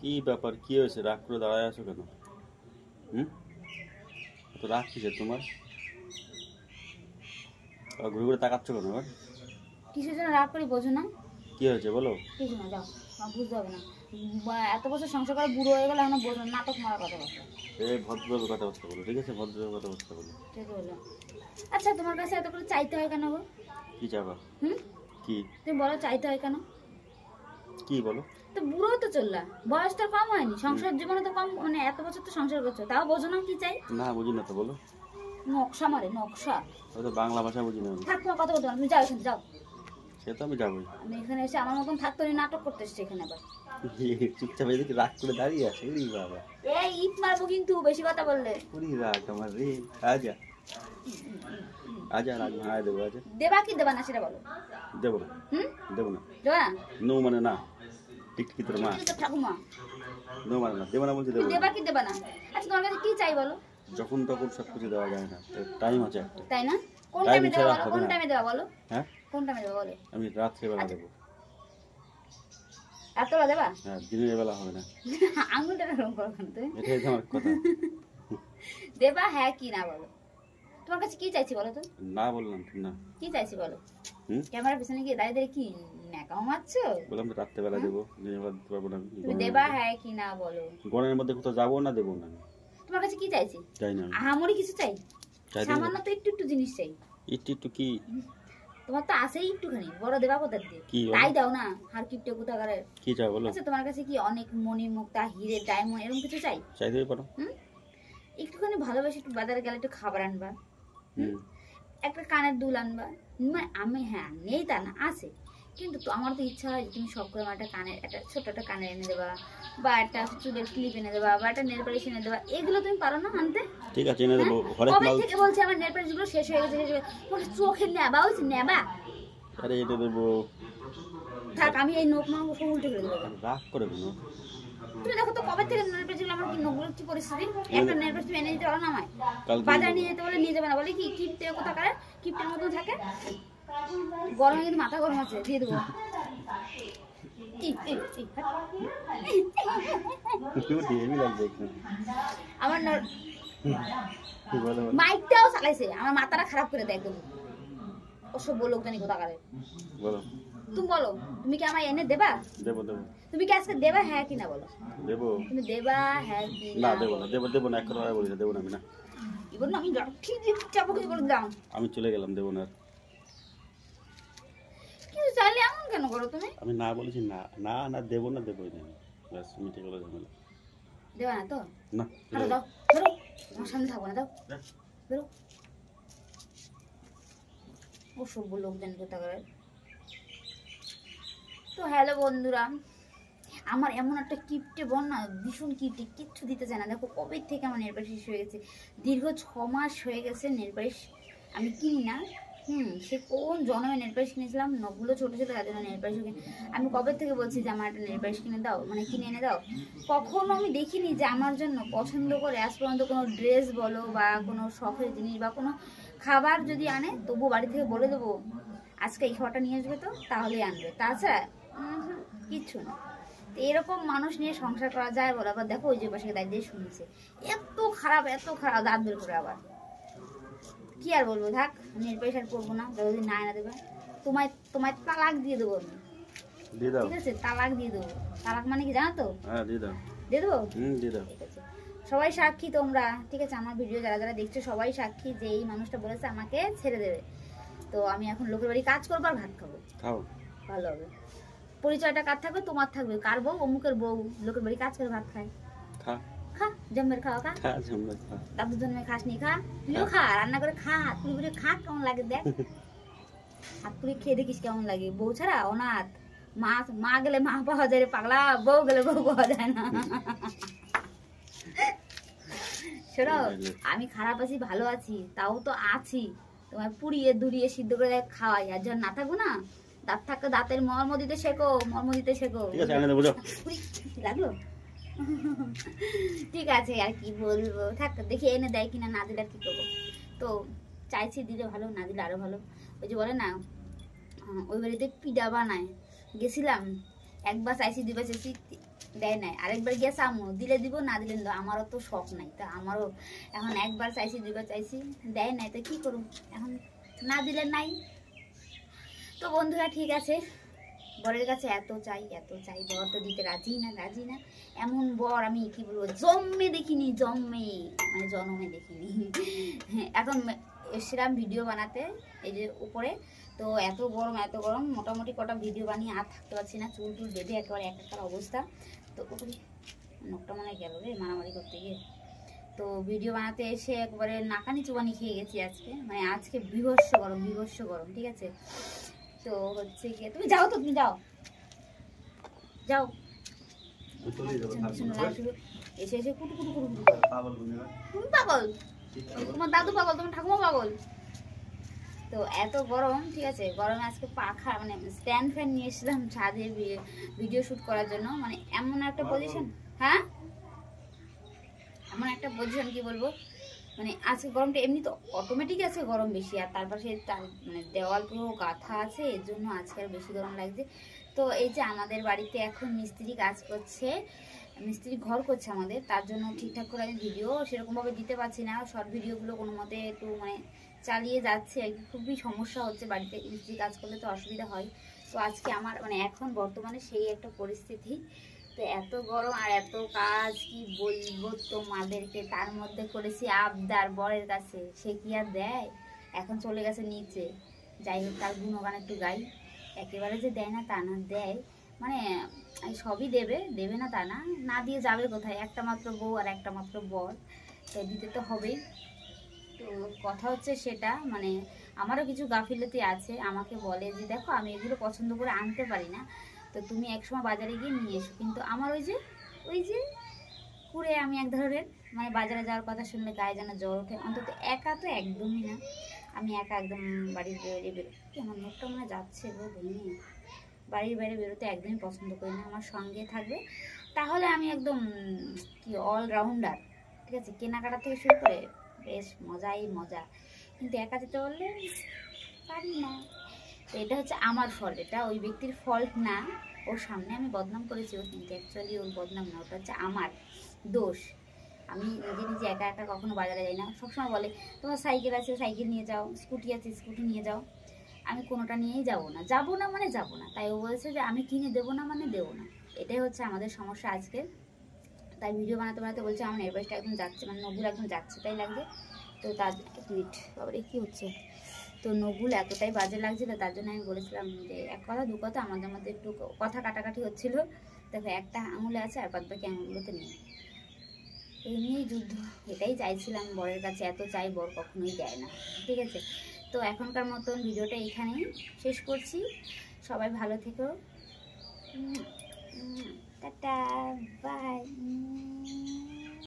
কি ব্যাপার, কি হয়েছে? রাগ করে দাঁড়ায় আছো কেন? এত রাগ কিসের তোমার? ঘুরে ঘুরে তাকাচ্ছ কেন? আবার কিসের জন্য রাগ করি বোঝো না? কি হয়েছে বলো? কিছু না, যাও, বুঝতে হবে না। এত বছর সংসার করে বুড়ো হয়ে গেলে এখন বোঝো না, নাটক মারা কথা বলো। ভদ্রভাবে কথাবার্তা বলো, ঠিক আছে? ভদ্রভাবে কথাবার্তা বলো। ঠিক বললো। আচ্ছা, তোমার কাছে এত করে চাইতে হয় কেন গো? কি চাবা? কি তুমি বলো, চাইতে হয় কেন? কি বলো? তো বুড়ো তো চললা, বয়সটা কম হয়নি, সংসার জীবনে তো কম, মানে এত বছর তো সংসার করছো, তাও বোঝো না কি চাই? না বুঝি না তো, বলো। নকশা মারে, নকশা। হয়তো বাংলা ভাষা বুঝি না। থাক, তোমার কথা বলতে পারো, তুমি যাও এখানে, যাও। সে তো আমি যাবোই। আমি এখানে এসে আমার মতন থাকতো না, নাটক করতে এসছি এখানে আবার। চুপচাপ এদিকে রাগ করে দাঁড়িয়ে আছে। উরি বাবা, এই ইট মারবো কিন্তু বেশি কথা বললে। উরি রাগ আমার রে। আজা আজা, রাগ ভাঙায় দেবো। আজা দেবা কি দেবা না সেটা বলো। দেবো না। দেবো না। দেবা না? নো মানে না। টিকটিকি তোর মা। ঠাকুমা, নো মানে না, দেবো না বলছি, দেবো না। দেবা কি দেবা না? আচ্ছা, তোমার কাছে কি চাই বলো? যখন তখন সবকিছু দেওয়া যায় না, টাইম আছে একটা। তাই না? কোন টাইমে দেবা বলো? কোন টাইমে দেবা বলো? হ্যাঁ, কোন টাইমে দেবা বলো? আমি রাত্রেবেলা দেবো। রাত্রেবেলা দেবা? হ্যাঁ, দিনের বেলা হবে না। আঙুলটা এরকম করো কেন তুমি? এটাই তো আমার কথা। দেবা হ্যাঁ কি না বলো? তোমার কাছে কি চাইছি বলো তো? না বললাম না। কি চাইছি বলো? ক্যামেরার পিছনে গিয়ে দাঁড়িয়ে দাঁড়িয়ে কি ন্যাকাও মারছো? বললাম তো রাত্রেবেলা দেবো, দিনের বেলা দিতে পারবো না। তুমি দেবা হ্যাঁ কি না বলো? গরমের মধ্যে কোথাও যাবো না, দেবো না। তোমার কাছে কি চাইছি? চাই না। আহামরি কিছু চাই? সামান্য তো একটু একটু জিনিস চাই। একটু একটু কি? তোমার তো আছেই একটুখানি, বড় দেবা কোথা দিয়ে? কি তাই দাও না, আর কিপটে কোথাকারে। কি চাও বলো? আচ্ছা, তোমার কাছে কি অনেক মণি মুক্তা হিরে ডায়মন্ড এরকম কিছু চাই? চাইতেই পারো। একটুখানি ভালোবাসি, একটু বাজারে গেলে একটু খাবার আনবা, একটা কানের দুল আনবা। মানে আমি, হ্যাঁ নেই তা না, আছে, কিন্তু তো আমার তো ইচ্ছা হয় তুমি সব করে আমার একটা কানের, একটা ছোট একটা কানের এনে দেবা, বা একটা চুলের ক্লিপ এনে দেবা, বা একটা নেল পালিশ এনে দেবা। এগুলো তুমি পারো না আনতে? ঠিক আছে, এনে দেবো। কবে থেকে বলছি আমার নেল পালিশ গুলো শেষ হয়ে গেছে, তোমার চোখে নেবা হয়েছে, নেবা। আরে এটা দেবো। থাক, আমি এই নোখ মাংস সব উল্টে করে দেবো। রাগ করে দিন। তুমি দেখো তো কবে থেকে নেল পালিশ গুলো আমার কি নগুলো কি পরিস্থিতি। একটা নেল পালিশ তুমি এনে দিতে পারো না আমায়? বাজার নিয়ে যেতে বলে নিয়ে যাবে না, বলে কি কিপটে কোথাকারে, কিপটের মতো থাকে। গরমে কিন্তু মাথা গরম আছে, দিয়ে দেবো। আমার মাইকটাও চালাইছে, আমার মাথাটা খারাপ করে দেয় একদম। ওসব বলো জানি কোথাকারে। বলো, তুমি বলো, তুমি কি আমায় এনে দেবা? দেবো দেবো। তুমি কি আজকে দেবা হ্যাঁ কি না বলো? দেবো। তুমি দেবা হ্যাঁ কি না? দেবো না, দেবো দেবো না, এক কথা বলি না, দেবো না আমি। না, এবার না আমি ঠিক চাপো কিছু করে দাও। আমি চলে গেলাম, দেবো না। কিছু চাইলে এমন কেন করো তুমি? আমি না বলেছি, না না না, দেবো না, দেবোই না। ব্যাস, মিটে গেল ঝামেলা। দেবা না তো? না, দাও, বেরো, আমার সামনে থাকবো না, দাও, বেরো। ওসব লোকজন কোথাকার। তো হ্যালো বন্ধুরা, আমার এমন একটা কিপটে বোন না, ভীষণ কিপটে, কিচ্ছু দিতে চায় না। দেখো কবে থেকে আমার নেল পালিশ শেষ হয়ে গেছে, দীর্ঘ 6 মাস হয়ে গেছে নেল পালিশ আমি কিনি না। সে কোন জন্মে নেল পালিশ কিনেছিলাম, নখগুলো ছোটো ছোটো, তার জন্য নেল পালিশ কিনে। আমি কবে থেকে বলছি যে আমার একটা নেল পালিশ কিনে দাও, মানে কিনে এনে দাও। কখনো আমি দেখিনি যে আমার জন্য পছন্দ করে আজ পর্যন্ত কোনো ড্রেস বলো, বা কোনো শখের জিনিস, বা কোনো খাবার যদি আনে, তবু বাড়ি থেকে বলে দেবো আজকে এই খাবারটা নিয়ে আসবে, তো তাহলেই আনবে। তাছাড়া কিচ্ছু না। এরকম মানুষ নিয়ে সংসার করা যায় বলে? আবার দেখো ওই যে পাশে দাঁড়িয়ে শুনছে, এত খারাপ, এত খারাপ, দাঁত বের করে। আবার কি আর বলবো, থাক, নেল পালিশ আর করবো না, যতদিন না এনে দেবে। তোমায় তোমায় তালাক দিয়ে দেবো আমি, ঠিক আছে? তালাক দিয়ে দেবো। তালাক মানে কি জানো তো? দিয়ে দেবো। ঠিক আছে, সবাই সাক্ষী তোমরা, ঠিক আছে? আমার ভিডিও যারা যারা দেখছো সবাই সাক্ষী যে এই মানুষটা বলেছে আমাকে ছেড়ে দেবে। তো আমি এখন লোকের বাড়ি কাজ করবো আর ভাত খাবো। ভালো হবে। পরিচয়টা কার থাকবে? তোমার থাকবে। কার বউ? অমুকের বউ, লোকের বাড়ি কাজ করে ভাত খায়। খা, জম্মের খাও, খা, দাদুর জন্মে খাস নি, খা, তুইও খা, রান্না করে খা, হাত পুরি খা, কেমন লাগে দেখ। হাত পুরি খেয়ে দেখিস কেমন লাগে। বউ ছাড়া অনাথ, মা গেলে মা পাওয়া যায় রে পাগলা, বউ গেলে বউ পাওয়া যায় না। শোনো, আমি খারাপ আছি ভালো আছি, তাও তো আছি। তোমায় পুড়িয়ে দুরিয়ে সিদ্ধ করে খাওয়াই, আর যখন না থাকবো না, দাঁত থাকতে দাঁতের মর্ম দিতে শেখো, মর্ম দিতে শেখো। লাগলো? ঠিক আছে, আর কি বলবো, থাক, দেখি এনে দেয় কিনা, না দিলে আর কি করবো। তো চাইছি দিলে ভালো, না দিলে আরো ভালো। ওই যে বলে না, ওই বাড়িতে পিঠা বানায়, গেছিলাম, একবার চাইছি, দুবার চাইছি, দেয় নাই। আরেকবার গিয়ে চামু, দিলে দিব না দিলে না। আমারও তো শখ নাই, তা আমারও এখন একবার চাইছি, দুইবার চাইছি, দেয় নাই, তো কি করুন এখন, না দিলে নাই। তো বন্ধুরা ঠিক আছে, বরের কাছে এত চাই এত চাই, বর তো দিতে রাজি না রাজি না। এমন বর আমি কি বলবো, জন্মে দেখিনি, জন্মে মানে জন্মে দেখিনি। এখন এসেছিলাম ভিডিও বানাতে এই যে উপরে, তো এত গরম মোটামুটি কটা ভিডিও বানিয়ে আর থাকতে পারছি না, চুল টুল বেঁধে একেবারে একাকার অবস্থা। তো উপরে নখটা মনে গেল রে মারামারি করতে গিয়ে। তো ভিডিও বানাতে এসে একবারে নাকানি চুবানি খেয়ে গেছি আজকে, মানে আজকে বিভৎস গরম, ঠিক আছে। তো হচ্ছে গিয়ে তুমি যাও, তো তুমি যাও যাও, এসে এসে কুটু কুটু কুটু কুটু তুমি পাগল, তোমার দাদু পাগল, তোমার ঠাকুমা পাগল। তো এত গরম, ঠিক আছে, গরমে আজকে পাখা মানে স্ট্যান্ড ফ্যান নিয়ে এসেছিলাম ছাদে ভিডিও শুট করার জন্য। মানে এমন একটা পজিশন, হ্যাঁ এমন একটা পজিশন কি বলবো, মানে আজকে গরমটা এমনি তো অটোমেটিক আছে গরম বেশি, আর তার পাশে তার মানে দেওয়াল পুরো গাঁথা আছে, এর জন্য আজকে আর বেশি গরম লাগছে। তো এই যে আমাদের বাড়িতে এখন মিস্ত্রি কাজ করছে, মিস্ত্রি ঘর করছে আমাদের, তার জন্য ঠিকঠাক করে আমি ভিডিও সেরকমভাবে দিতে পারছি না, শর্ট ভিডিওগুলো কোনো মতে একটু মানে চালিয়ে যাচ্ছে আর কি। খুবই সমস্যা হচ্ছে, বাড়িতে মিস্ত্রি কাজ করলে তো অসুবিধা হয়। তো আজকে আমার মানে এখন বর্তমানে সেই একটা পরিস্থিতি। তো এত গরম আর এত কাজ কি বলবো তোমাদেরকে, তার মধ্যে করেছি আবদার বরের কাছে, সে কি আর দেয়, এখন চলে গেছে নিচে। যাই হোক, তার গুণগান একটু গাই, একেবারে যে দেয় না তা না, দেয় মানে সবই দেবে, দেবে না তা না, না দিয়ে যাবে কোথায়, একটা মাত্র বউ আর একটা মাত্র বর, তো দিতে তো হবেই। তো কথা হচ্ছে সেটা, মানে আমারও কিছু গাফিলতি আছে, আমাকে বলে যে দেখো আমি এগুলো পছন্দ করে আনতে পারি না, তো তুমি একসময় বাজারে গিয়ে নিয়ে এসো। কিন্তু আমার ওই যে পুরে আমি এক ধরনের মানে বাজারে যাওয়ার কথা শুনলে গায়ে যেন জ্বর ওঠে, অন্তত একা তো একদমই না, আমি একা একদম বাড়ির বাইরে বেরোতে, আমার মুখটা মনে যাচ্ছে গো ভেঙে, বাড়ির বাইরে বেরোতে একদমই পছন্দ করি না। আমার সঙ্গে থাকবে তাহলে আমি একদম কি অলরাউন্ডার, ঠিক আছে, কেনাকাটা থেকে শুরু করে বেশ মজাই মজা, কিন্তু একা যেতে বললে পারি না। তো এটা হচ্ছে আমার ফল্ট, এটা ওই ব্যক্তির ফল্ট না, ওর সামনে আমি বদনাম করেছি, ও কিন্তু অ্যাকচুয়ালি ওর বদনাম না, ওটা হচ্ছে আমার দোষ। আমি নিজে নিজে একা একা কখনো বাজারে যাই না, সবসময় বলে তোমার সাইকেল আছে সাইকেল নিয়ে যাও, স্কুটি আছে স্কুটি নিয়ে যাও, আমি কোনোটা নিয়েই যাবো না মানে যাবো না। তাই ও বলেছে যে আমি কিনে দেবো না মানে দেবো না, এটাই হচ্ছে আমাদের সমস্যা আজকে। তাই ভিডিও বানাতে বানাতে বলছে আমার নেটওয়ার্কটা একদম যাচ্ছে, মানে নগুল একদম যাচ্ছে তাই লাগছে। তো তার এক মিনিট বাবারে কী হচ্ছে, তো নগুল এতটাই বাজে লাগছিল, তার জন্য আমি বলেছিলাম যে এক কথা দু কথা আমাদের মধ্যে একটু কথা কাটাকাটি হচ্ছিল, দেখো একটা আঙুলে আছে আর বাদ বাকি আঙুলগুলোতে নেই, এই নিয়েই যুদ্ধ। এটাই চাইছিলাম বরের কাছে, এত চাই বর কখনোই দেয় না, ঠিক আছে। তো এখনকার মতন ভিডিওটা এখানেই শেষ করছি, সবাই ভালো থেকো।